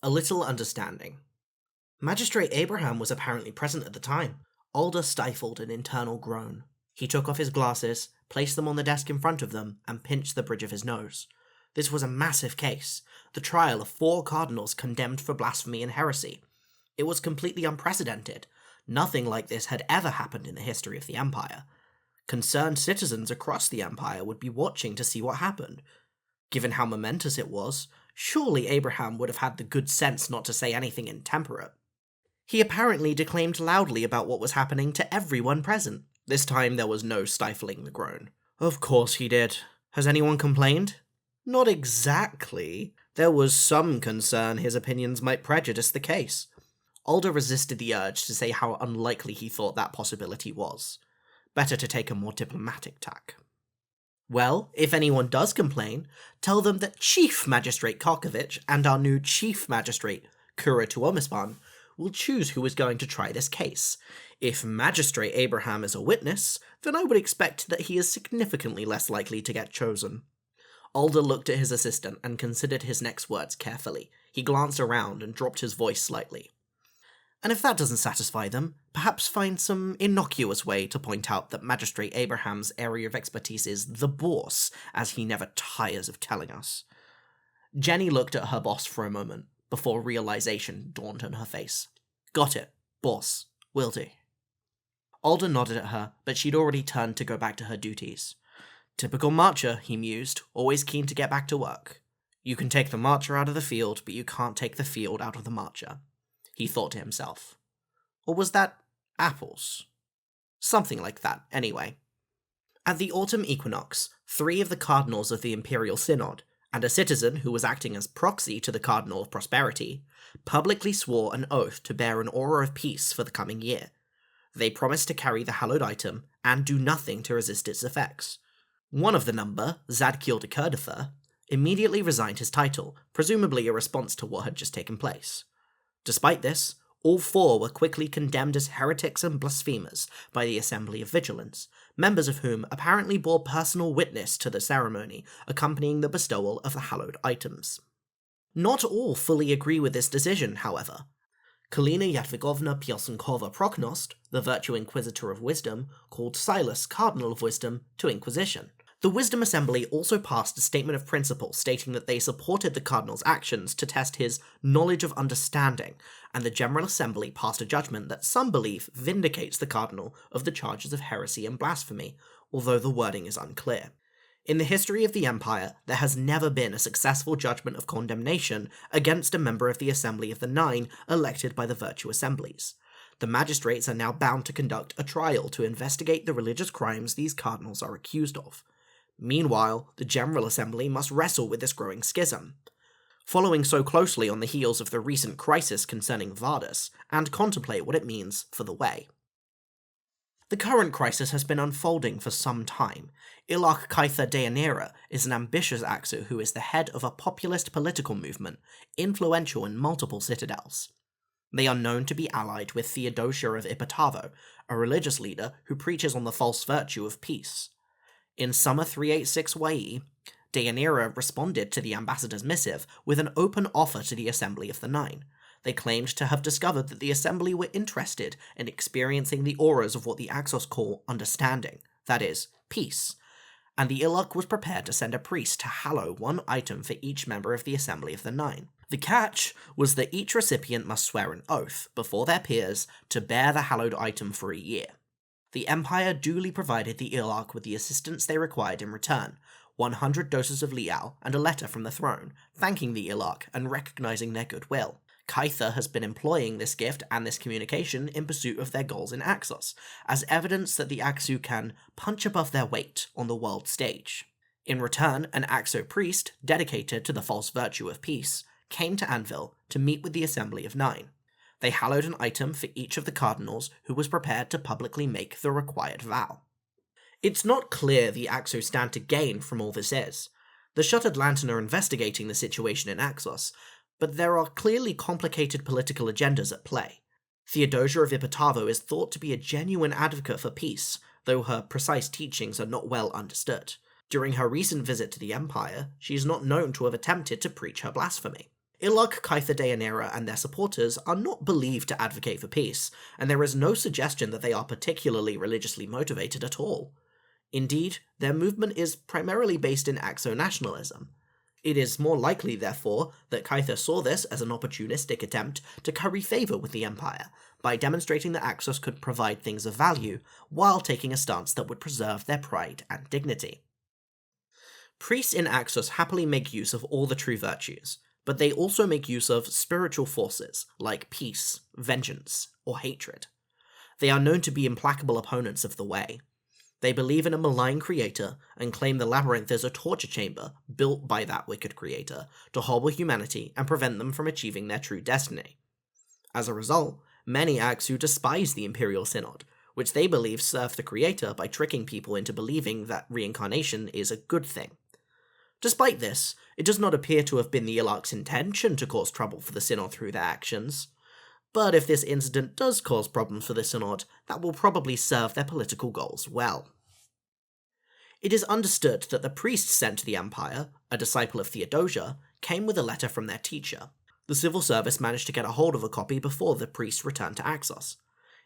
A little understanding. Magistrate Abraham was apparently present at the time. Alder stifled an internal groan. He took off his glasses, placed them on the desk in front of them, and pinched the bridge of his nose. This was a massive case, the trial of 4 cardinals condemned for blasphemy and heresy. It was completely unprecedented. Nothing like this had ever happened in the history of the Empire. Concerned citizens across the Empire would be watching to see what happened. Given how momentous it was, surely Abraham would have had the good sense not to say anything intemperate. He apparently declaimed loudly about what was happening to everyone present. This time there was no stifling the groan. Of course he did. Has anyone complained? Not exactly. There was some concern his opinions might prejudice the case. Alder resisted the urge to say how unlikely he thought that possibility was. Better to take a more diplomatic tack. Well, if anyone does complain, tell them that Chief Magistrate Karkovich and our new Chief Magistrate, Kura Tuomispan, will choose who is going to try this case. If Magistrate Abraham is a witness, then I would expect that he is significantly less likely to get chosen. Alder looked at his assistant and considered his next words carefully. He glanced around and dropped his voice slightly. And if that doesn't satisfy them, perhaps find some innocuous way to point out that Magistrate Abraham's area of expertise is the boss, as he never tires of telling us. Jenny looked at her boss for a moment, before realization dawned on her face. Got it, boss, will do. Alder nodded at her, but she'd already turned to go back to her duties. Typical marcher, he mused, always keen to get back to work. You can take the marcher out of the field, but you can't take the field out of the marcher, he thought to himself. Or was that apples? Something like that, anyway. At the autumn equinox, 3 of the cardinals of the Imperial Synod, and a citizen who was acting as proxy to the Cardinal of Prosperity, publicly swore an oath to bear an aura of peace for the coming year. They promised to carry the hallowed item and do nothing to resist its effects. One of the number, Zadkiel de Kurdifer, immediately resigned his title, presumably a response to what had just taken place. Despite this, all 4 were quickly condemned as heretics and blasphemers by the Assembly of Vigilance, members of whom apparently bore personal witness to the ceremony accompanying the bestowal of the hallowed items. Not all fully agree with this decision, however. Kalina Yatvigovna Pielsenkova Proknost, the Virtue Inquisitor of Wisdom, called Silas Cardinal of Wisdom to Inquisition. The Wisdom Assembly also passed a statement of principle stating that they supported the Cardinal's actions to test his knowledge of understanding, and the General Assembly passed a judgment that some believe vindicates the Cardinal of the charges of heresy and blasphemy, although the wording is unclear. In the history of the Empire, there has never been a successful judgment of condemnation against a member of the Assembly of the Nine elected by the Virtue Assemblies. The magistrates are now bound to conduct a trial to investigate the religious crimes these cardinals are accused of. Meanwhile, the General Assembly must wrestle with this growing schism, following so closely on the heels of the recent crisis concerning Vardis, and contemplate what it means for the way. The current crisis has been unfolding for some time. Ilach Kaitha Deianira is an ambitious Axu who is the head of a populist political movement, influential in multiple citadels. They are known to be allied with Theodosia of Ipatavo, a religious leader who preaches on the false virtue of peace. In summer 386 YE, Deianira responded to the ambassador's missive with an open offer to the Assembly of the Nine. They claimed to have discovered that the Assembly were interested in experiencing the auras of what the Axos call understanding, that is, peace, and the Illuch was prepared to send a priest to hallow 1 item for each member of the Assembly of the Nine. The catch was that each recipient must swear an oath, before their peers, to bear the hallowed item for a year. The Empire duly provided the Illarch with the assistance they required in return, 100 doses of liao and a letter from the throne, thanking the Illarch and recognizing their goodwill. Kaitha has been employing this gift and this communication in pursuit of their goals in Axos, as evidence that the Axu can punch above their weight on the world stage. In return, an Axo priest, dedicated to the false virtue of peace, came to Anvil to meet with the Assembly of Nine. They hallowed an item for each of the cardinals who was prepared to publicly make the required vow. It's not clear the Axos stand to gain from all this is. The Shuttered Lantern are investigating the situation in Axos, but there are clearly complicated political agendas at play. Theodosia of Ipatavo is thought to be a genuine advocate for peace, though her precise teachings are not well understood. During her recent visit to the Empire, she is not known to have attempted to preach her blasphemy. Ilok, Kaitha Deianira, and their supporters are not believed to advocate for peace, and there is no suggestion that they are particularly religiously motivated at all. Indeed, their movement is primarily based in Axo-nationalism. It is more likely, therefore, that Kaitha saw this as an opportunistic attempt to curry favour with the Empire, by demonstrating that Axos could provide things of value, while taking a stance that would preserve their pride and dignity. Priests in Axos happily make use of all the true virtues, but they also make use of spiritual forces, like peace, vengeance, or hatred. They are known to be implacable opponents of the way. They believe in a malign creator, and claim the labyrinth is a torture chamber built by that wicked creator to hobble humanity and prevent them from achieving their true destiny. As a result, many Axu despise the Imperial Synod, which they believe serve the creator by tricking people into believing that reincarnation is a good thing. Despite this, it does not appear to have been the Ilok's intention to cause trouble for the Synod through their actions. But if this incident does cause problems for the Synod, that will probably serve their political goals well. It is understood that the priest sent to the Empire, a disciple of Theodosia, came with a letter from their teacher. The civil service managed to get a hold of a copy before the priest returned to Axos.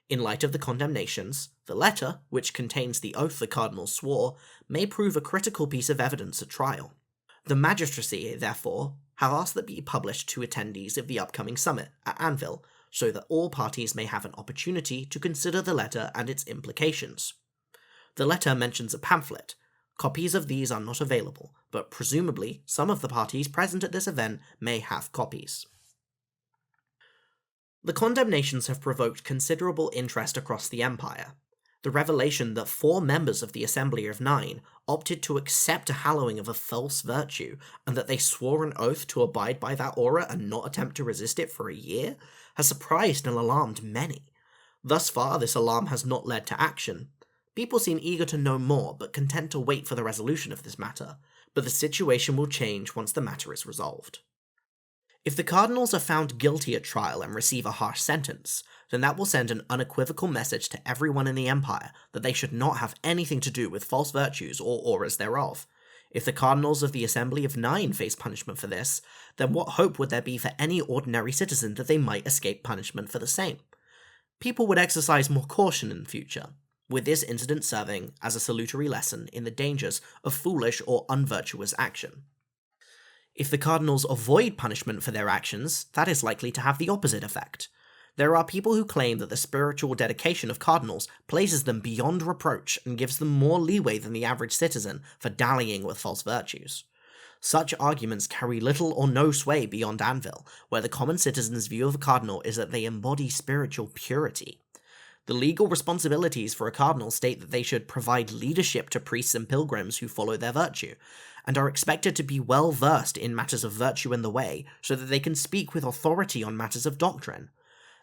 In light of the condemnations, the letter, which contains the oath the cardinals swore, may prove a critical piece of evidence at trial. The magistracy, therefore, have asked that it be published to attendees of the upcoming summit at Anvil, so that all parties may have an opportunity to consider the letter and its implications. The letter mentions a pamphlet. Copies of these are not available, but presumably some of the parties present at this event may have copies. The condemnations have provoked considerable interest across the Empire. The revelation that 4 members of the Assembly of 9 opted to accept a hallowing of a false virtue, and that they swore an oath to abide by that aura and not attempt to resist it for a year, has surprised and alarmed many. Thus far, this alarm has not led to action. People seem eager to know more, but content to wait for the resolution of this matter, but the situation will change once the matter is resolved. If the cardinals are found guilty at trial and receive a harsh sentence, then that will send an unequivocal message to everyone in the Empire that they should not have anything to do with false virtues or auras thereof. If the cardinals of the Assembly of 9 face punishment for this, then what hope would there be for any ordinary citizen that they might escape punishment for the same? People would exercise more caution in the future, with this incident serving as a salutary lesson in the dangers of foolish or unvirtuous action. If the cardinals avoid punishment for their actions, that is likely to have the opposite effect. There are people who claim that the spiritual dedication of cardinals places them beyond reproach and gives them more leeway than the average citizen for dallying with false virtues. Such arguments carry little or no sway beyond Anvil, where the common citizen's view of a cardinal is that they embody spiritual purity. The legal responsibilities for a cardinal state that they should provide leadership to priests and pilgrims who follow their virtue, and are expected to be well versed in matters of virtue and the way, so that they can speak with authority on matters of doctrine.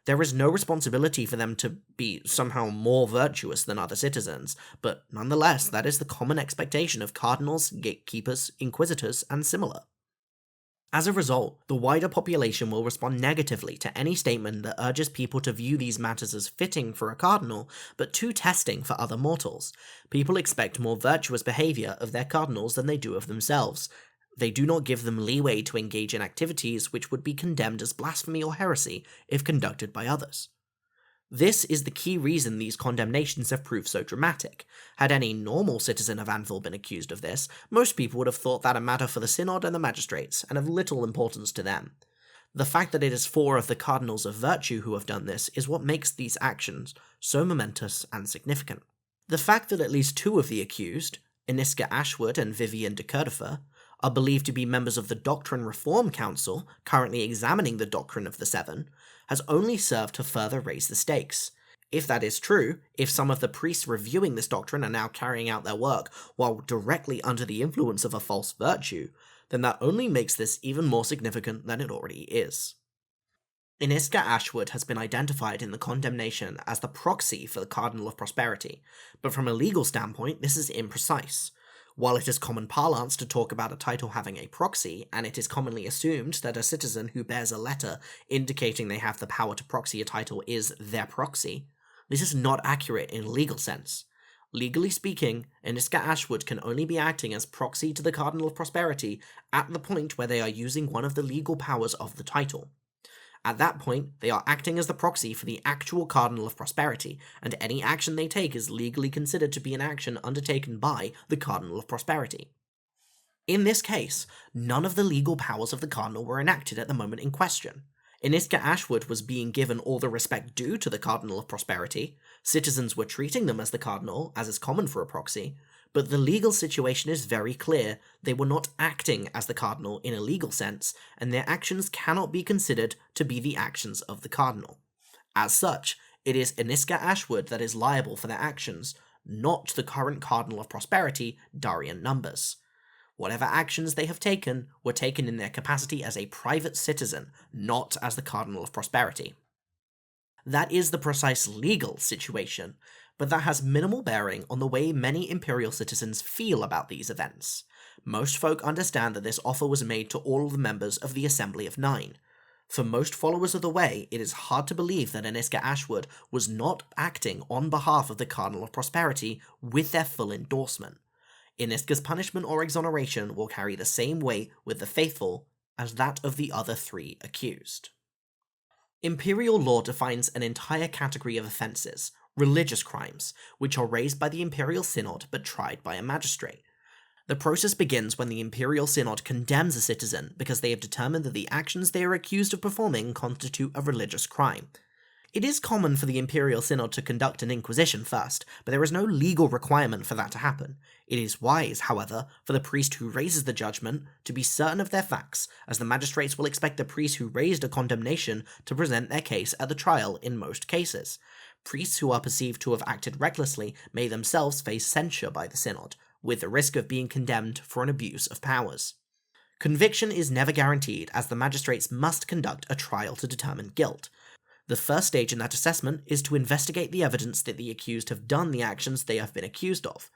There is no responsibility for them to be somehow more virtuous than other citizens, but nonetheless that is the common expectation of cardinals, gatekeepers, inquisitors, and similar. As a result, the wider population will respond negatively to any statement that urges people to view these matters as fitting for a cardinal, but too testing for other mortals. People expect more virtuous behaviour of their cardinals than they do of themselves. They do not give them leeway to engage in activities which would be condemned as blasphemy or heresy if conducted by others. This is the key reason these condemnations have proved so dramatic. Had any normal citizen of Anvil been accused of this, most people would have thought that a matter for the Synod and the magistrates, and of little importance to them. The fact that it is 4 of the cardinals of virtue who have done this is what makes these actions so momentous and significant. The fact that at least 2 of the accused, Iniska Ashwood and Vivian de Curdifer, are believed to be members of the Doctrine Reform Council, currently examining the doctrine of the Seven, has only served to further raise the stakes. If that is true, if some of the priests reviewing this doctrine are now carrying out their work while directly under the influence of a false virtue, then that only makes this even more significant than it already is. Iniska Ashwood has been identified in the condemnation as the proxy for the Cardinal of Prosperity, but from a legal standpoint this is imprecise. While it is common parlance to talk about a title having a proxy, and it is commonly assumed that a citizen who bears a letter indicating they have the power to proxy a title is their proxy, this is not accurate in a legal sense. Legally speaking, Aniska Ashwood can only be acting as proxy to the Cardinal of Prosperity at the point where they are using one of the legal powers of the title. At that point, they are acting as the proxy for the actual Cardinal of Prosperity, and any action they take is legally considered to be an action undertaken by the Cardinal of Prosperity. In this case, none of the legal powers of the Cardinal were enacted at the moment in question. Aniska Ashwood was being given all the respect due to the Cardinal of Prosperity, citizens were treating them as the Cardinal, as is common for a proxy, but the legal situation is very clear. They were not acting as the Cardinal in a legal sense, and their actions cannot be considered to be the actions of the Cardinal. As such, it is Aniska Ashwood that is liable for their actions, not the current Cardinal of Prosperity, Darian Numbers. Whatever actions they have taken were taken in their capacity as a private citizen, not as the Cardinal of Prosperity. That is the precise legal situation, but that has minimal bearing on the way many Imperial citizens feel about these events. Most folk understand that this offer was made to all of the members of the Assembly of Nine. For most followers of the Way, it is hard to believe that Aniska Ashwood was not acting on behalf of the Cardinal of Prosperity with their full endorsement. Aniska's punishment or exoneration will carry the same weight with the faithful as that of the other three accused. Imperial law defines an entire category of offences, religious crimes, which are raised by the Imperial Synod but tried by a magistrate. The process begins when the Imperial Synod condemns a citizen because they have determined that the actions they are accused of performing constitute a religious crime. It is common for the Imperial Synod to conduct an inquisition first, but there is no legal requirement for that to happen. It is wise, however, for the priest who raises the judgment to be certain of their facts, as the magistrates will expect the priest who raised a condemnation to present their case at the trial in most cases. Priests who are perceived to have acted recklessly may themselves face censure by the Synod, with the risk of being condemned for an abuse of powers. Conviction is never guaranteed, as the magistrates must conduct a trial to determine guilt. The first stage in that assessment is to investigate the evidence that the accused have done the actions they have been accused of.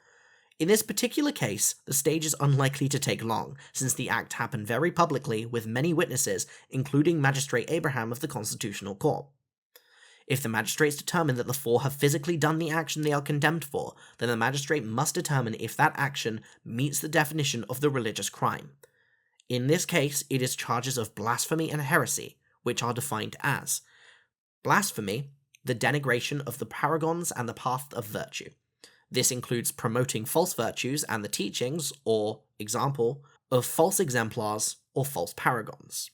In this particular case, the stage is unlikely to take long, since the act happened very publicly with many witnesses, including Magistrate Abraham of the Constitutional Court. If the magistrates determine that the four have physically done the action they are condemned for, then the magistrate must determine if that action meets the definition of the religious crime. In this case, it is charges of blasphemy and heresy, which are defined as blasphemy, the denigration of the paragons and the path of virtue. This includes promoting false virtues and the teachings, or example, of false exemplars or false paragons.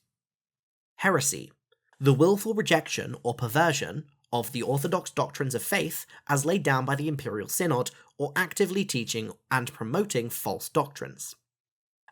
Heresy, the willful rejection or perversion of the orthodox doctrines of faith as laid down by the Imperial Synod, or actively teaching and promoting false doctrines.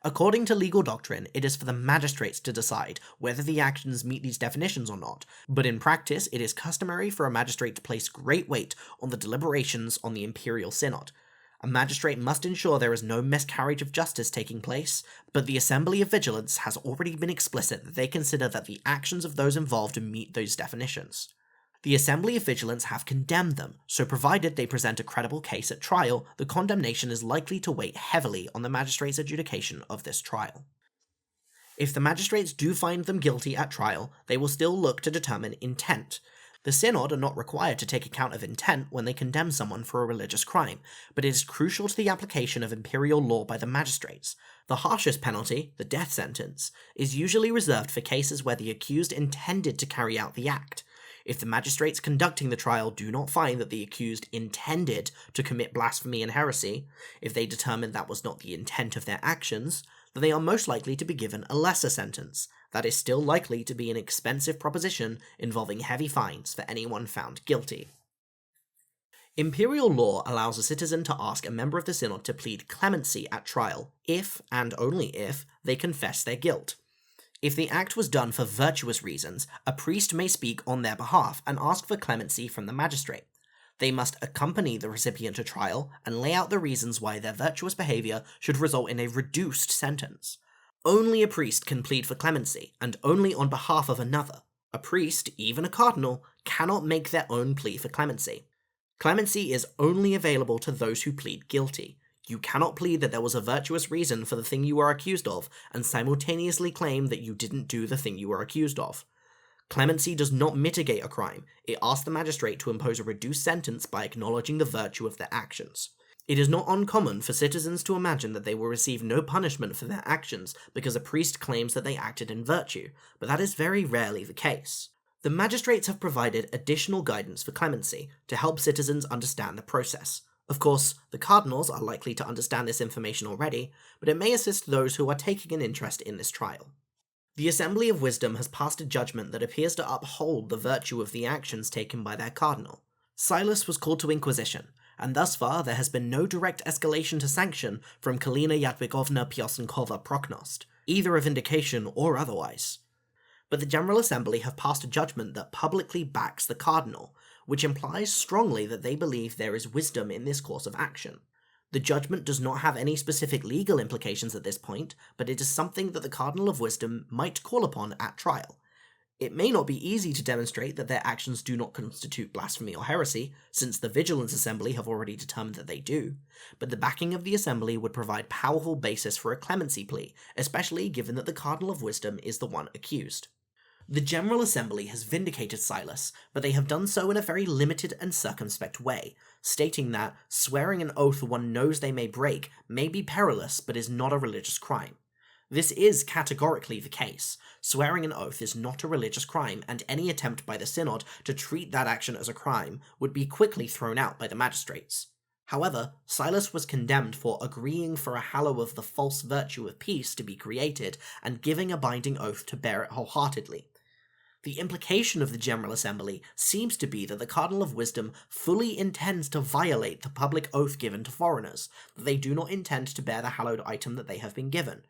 According to legal doctrine, it is for the magistrates to decide whether the actions meet these definitions or not, but in practice it is customary for a magistrate to place great weight on the deliberations on the Imperial Synod. A magistrate must ensure there is no miscarriage of justice taking place, but the Assembly of Vigilance has already been explicit that they consider that the actions of those involved meet those definitions. The Assembly of Vigilance have condemned them, so provided they present a credible case at trial, the condemnation is likely to weigh heavily on the magistrate's adjudication of this trial. If the magistrates do find them guilty at trial, they will still look to determine intent. The Synod are not required to take account of intent when they condemn someone for a religious crime, but it is crucial to the application of imperial law by the magistrates. The harshest penalty, the death sentence, is usually reserved for cases where the accused intended to carry out the act. If the magistrates conducting the trial do not find that the accused intended to commit blasphemy and heresy, if they determine that was not the intent of their actions, then they are most likely to be given a lesser sentence. That is still likely to be an expensive proposition involving heavy fines for anyone found guilty. Imperial law allows a citizen to ask a member of the Synod to plead clemency at trial, if, and only if, they confess their guilt. If the act was done for virtuous reasons, a priest may speak on their behalf and ask for clemency from the magistrate. They must accompany the recipient to trial and lay out the reasons why their virtuous behaviour should result in a reduced sentence. Only a priest can plead for clemency, and only on behalf of another. A priest, even a cardinal, cannot make their own plea for clemency. Clemency is only available to those who plead guilty. You cannot plead that there was a virtuous reason for the thing you are accused of, and simultaneously claim that you didn't do the thing you were accused of. Clemency does not mitigate a crime. It asks the magistrate to impose a reduced sentence by acknowledging the virtue of their actions. It is not uncommon for citizens to imagine that they will receive no punishment for their actions because a priest claims that they acted in virtue, but that is very rarely the case. The magistrates have provided additional guidance for clemency to help citizens understand the process. Of course, the cardinals are likely to understand this information already, but it may assist those who are taking an interest in this trial. The Assembly of Wisdom has passed a judgment that appears to uphold the virtue of the actions taken by their cardinal. Silas was called to inquisition, and thus far there has been no direct escalation to sanction from Kalina Jadwigovna Piosenkova Proknost, either a vindication or otherwise. But the General Assembly have passed a judgment that publicly backs the cardinal, which implies strongly that they believe there is wisdom in this course of action. The judgment does not have any specific legal implications at this point, but it is something that the Cardinal of Wisdom might call upon at trial. It may not be easy to demonstrate that their actions do not constitute blasphemy or heresy, since the Vigilance Assembly have already determined that they do, but the backing of the Assembly would provide powerful basis for a clemency plea, especially given that the Cardinal of Wisdom is the one accused. The General Assembly has vindicated Silas, but they have done so in a very limited and circumspect way, stating that swearing an oath one knows they may break may be perilous but is not a religious crime. This is categorically the case. Swearing an oath is not a religious crime, and any attempt by the Synod to treat that action as a crime would be quickly thrown out by the magistrates. However, Silas was condemned for agreeing for a hallow of the false virtue of peace to be created and giving a binding oath to bear it wholeheartedly. The implication of the General Assembly seems to be that the Cardinal of Wisdom fully intends to violate the public oath given to foreigners, that they do not intend to bear the hallowed item that they have been given.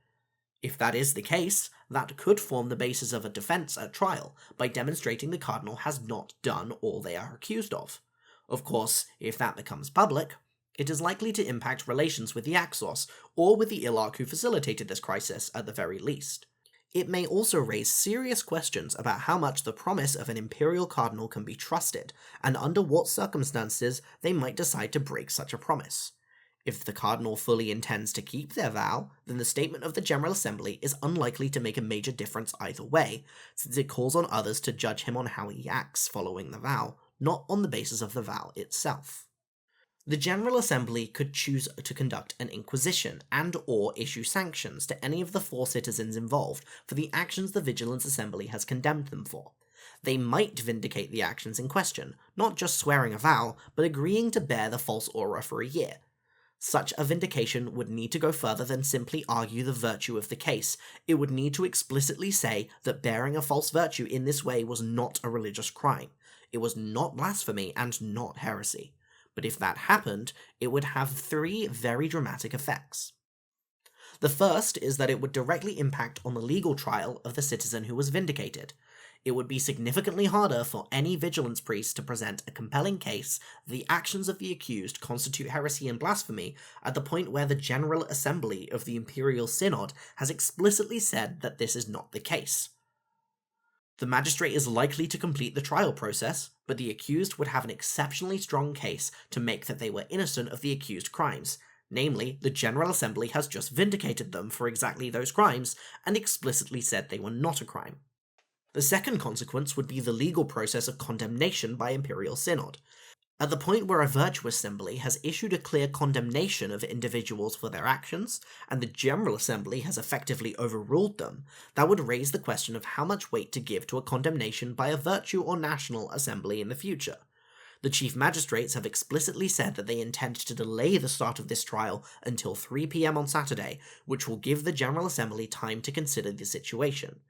If that is the case, that could form the basis of a defence at trial, by demonstrating the Cardinal has not done all they are accused of. Of course, if that becomes public, it is likely to impact relations with the Axos, or with the Illark who facilitated this crisis at the very least. It may also raise serious questions about how much the promise of an imperial cardinal can be trusted, and under what circumstances they might decide to break such a promise. If the cardinal fully intends to keep their vow, then the statement of the General Assembly is unlikely to make a major difference either way, since it calls on others to judge him on how he acts following the vow, not on the basis of the vow itself. The General Assembly could choose to conduct an inquisition and/or issue sanctions to any of the 4 citizens involved for the actions the Vigilance Assembly has condemned them for. They might vindicate the actions in question, not just swearing a vow, but agreeing to bear the false aura for a year. Such a vindication would need to go further than simply argue the virtue of the case. It would need to explicitly say that bearing a false virtue in this way was not a religious crime. It was not blasphemy and not heresy. But if that happened, it would have 3 very dramatic effects. The first is that it would directly impact on the legal trial of the citizen who was vindicated. It would be significantly harder for any vigilance priest to present a compelling case that the actions of the accused constitute heresy and blasphemy at the point where the General Assembly of the Imperial Synod has explicitly said that this is not the case. The magistrate is likely to complete the trial process, but the accused would have an exceptionally strong case to make that they were innocent of the accused crimes. Namely, the General Assembly has just vindicated them for exactly those crimes and explicitly said they were not a crime. The second consequence would be the legal process of condemnation by Imperial Synod. At the point where a virtuous assembly has issued a clear condemnation of individuals for their actions, and the General Assembly has effectively overruled them, that would raise the question of how much weight to give to a condemnation by a virtue or national assembly in the future. The Chief Magistrates have explicitly said that they intend to delay the start of this trial until 3 p.m. on Saturday, which will give the General Assembly time to consider the situation.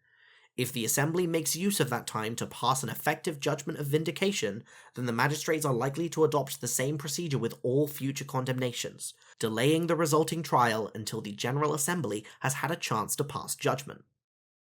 If the Assembly makes use of that time to pass an effective judgment of vindication, then the magistrates are likely to adopt the same procedure with all future condemnations, delaying the resulting trial until the General Assembly has had a chance to pass judgment.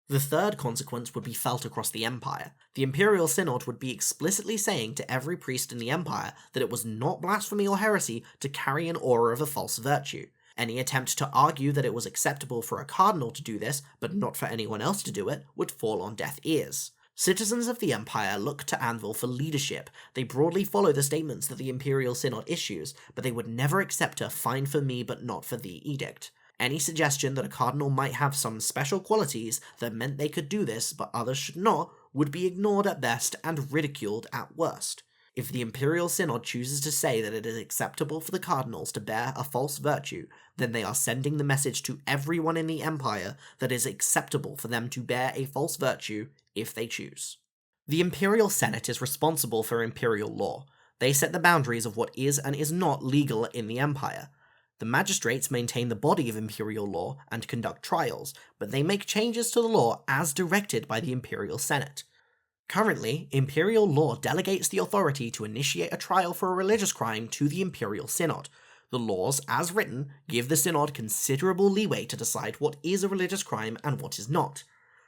The third consequence would be felt across the Empire. The Imperial Synod would be explicitly saying to every priest in the Empire that it was not blasphemy or heresy to carry an aura of a false virtue. Any attempt to argue that it was acceptable for a cardinal to do this, but not for anyone else to do it, would fall on deaf ears. Citizens of the Empire look to Anvil for leadership. They broadly follow the statements that the Imperial Synod issues, but they would never accept a "fine for me but not for thee" edict. Any suggestion that a cardinal might have some special qualities that meant they could do this but others should not would be ignored at best and ridiculed at worst. If the Imperial Synod chooses to say that it is acceptable for the cardinals to bear a false virtue, then they are sending the message to everyone in the Empire that it is acceptable for them to bear a false virtue if they choose. The Imperial Senate is responsible for imperial law. They set the boundaries of what is and is not legal in the Empire. The magistrates maintain the body of imperial law and conduct trials, but they make changes to the law as directed by the Imperial Senate. Currently, imperial law delegates the authority to initiate a trial for a religious crime to the Imperial Synod. The laws, as written, give the Synod considerable leeway to decide what is a religious crime and what is not.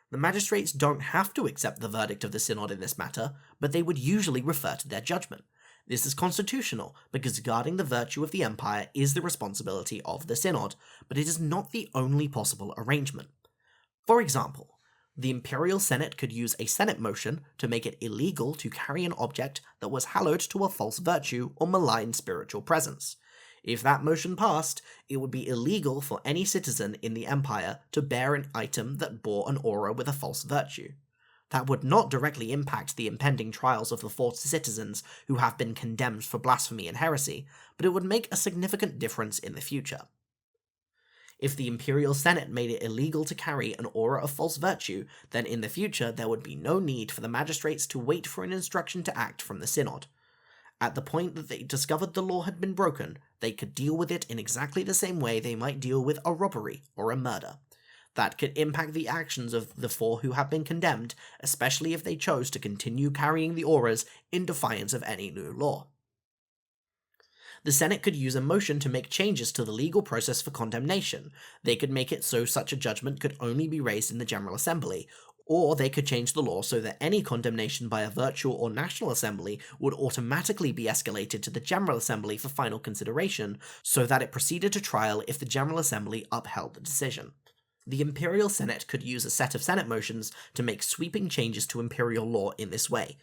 The magistrates don't have to accept the verdict of the Synod in this matter, but they would usually refer to their judgment. This is constitutional, because guarding the virtue of the Empire is the responsibility of the Synod, but it is not the only possible arrangement. For example, the Imperial Senate could use a Senate motion to make it illegal to carry an object that was hallowed to a false virtue or malign spiritual presence. If that motion passed, it would be illegal for any citizen in the Empire to bear an item that bore an aura with a false virtue. That would not directly impact the impending trials of the 4 citizens who have been condemned for blasphemy and heresy, but it would make a significant difference in the future. If the Imperial Senate made it illegal to carry an aura of false virtue, then in the future there would be no need for the magistrates to wait for an instruction to act from the Synod. At the point that they discovered the law had been broken, they could deal with it in exactly the same way they might deal with a robbery or a murder. That could impact the actions of the 4 who have been condemned, especially if they chose to continue carrying the auras in defiance of any new law. The Senate could use a motion to make changes to the legal process for condemnation. They could make it so such a judgment could only be raised in the General Assembly, or they could change the law so that any condemnation by a virtual or National Assembly would automatically be escalated to the General Assembly for final consideration, so that it proceeded to trial if the General Assembly upheld the decision. The Imperial Senate could use a set of Senate motions to make sweeping changes to imperial law in this way.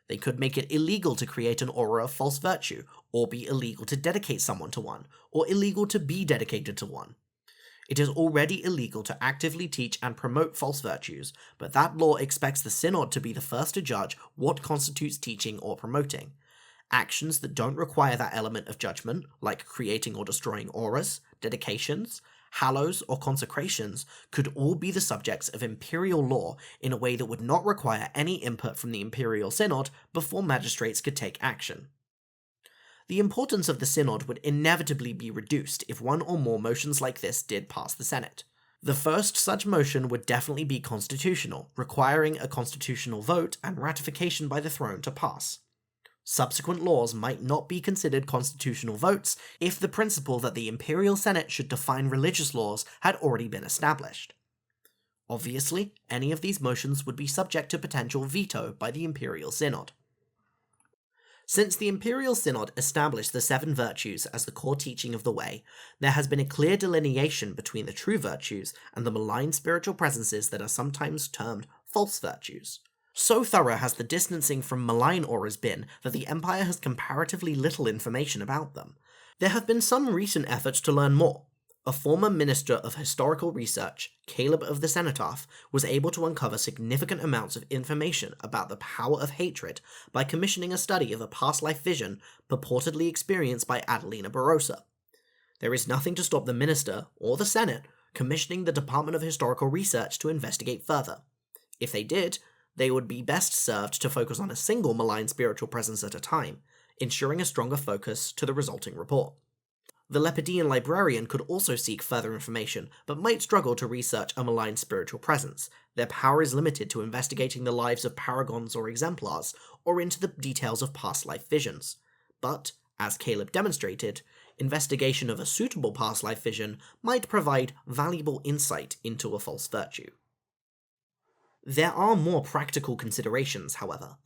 They could make it illegal to create an aura of false virtue, or be illegal to dedicate someone to one, or illegal to be dedicated to one. It is already illegal to actively teach and promote false virtues, but that law expects the Synod to be the first to judge what constitutes teaching or promoting. Actions that don't require that element of judgment, like creating or destroying auras, dedications, hallows, or consecrations, could all be the subjects of imperial law in a way that would not require any input from the Imperial Synod before magistrates could take action. The importance of the Synod would inevitably be reduced if one or more motions like this did pass the Senate. The first such motion would definitely be constitutional, requiring a constitutional vote and ratification by the throne to pass. Subsequent laws might not be considered constitutional votes if the principle that the Imperial Senate should define religious laws had already been established. Obviously, any of these motions would be subject to potential veto by the Imperial Synod. Since the Imperial Synod established the 7 virtues as the core teaching of the Way, there has been a clear delineation between the true virtues and the malign spiritual presences that are sometimes termed false virtues. So thorough has the distancing from malign auras been that the Empire has comparatively little information about them. There have been some recent efforts to learn more. A former Minister of Historical Research, Caleb of the Cenotaph, was able to uncover significant amounts of information about the power of hatred by commissioning a study of a past life vision purportedly experienced by Adelina Barossa. There is nothing to stop the Minister, or the Senate, commissioning the Department of Historical Research to investigate further. If they did, they would be best served to focus on a single malign spiritual presence at a time, ensuring a stronger focus to the resulting report. The Lepideian librarian could also seek further information, but might struggle to research a malign spiritual presence. Their power is limited to investigating the lives of paragons or exemplars, or into the details of past life visions. But, as Caleb demonstrated, investigation of a suitable past life vision might provide valuable insight into a false virtue. There are more practical considerations, however.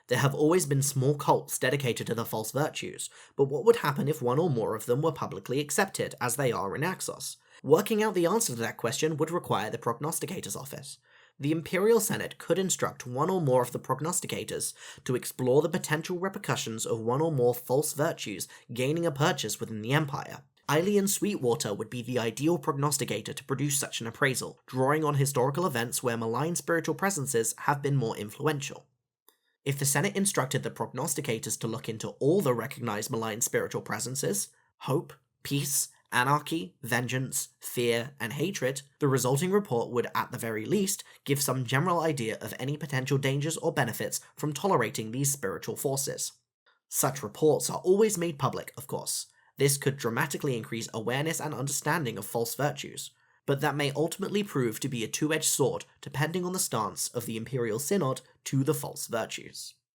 There have always been small cults dedicated to the false virtues, but what would happen if one or more of them were publicly accepted, as they are in Axos? Working out the answer to that question would require the Prognosticator's Office. The Imperial Senate could instruct one or more of the Prognosticators to explore the potential repercussions of one or more false virtues gaining a purchase within the Empire. Aelian Sweetwater would be the ideal prognosticator to produce such an appraisal, drawing on historical events where malign spiritual presences have been more influential. If the Senate instructed the prognosticators to look into all the recognized malign spiritual presences, hope, peace, anarchy, vengeance, fear, and hatred, the resulting report would at the very least give some general idea of any potential dangers or benefits from tolerating these spiritual forces. Such reports are always made public, of course. This could dramatically increase awareness and understanding of false virtues, but that may ultimately prove to be a two-edged sword depending on the stance of the Imperial Synod to the false virtues.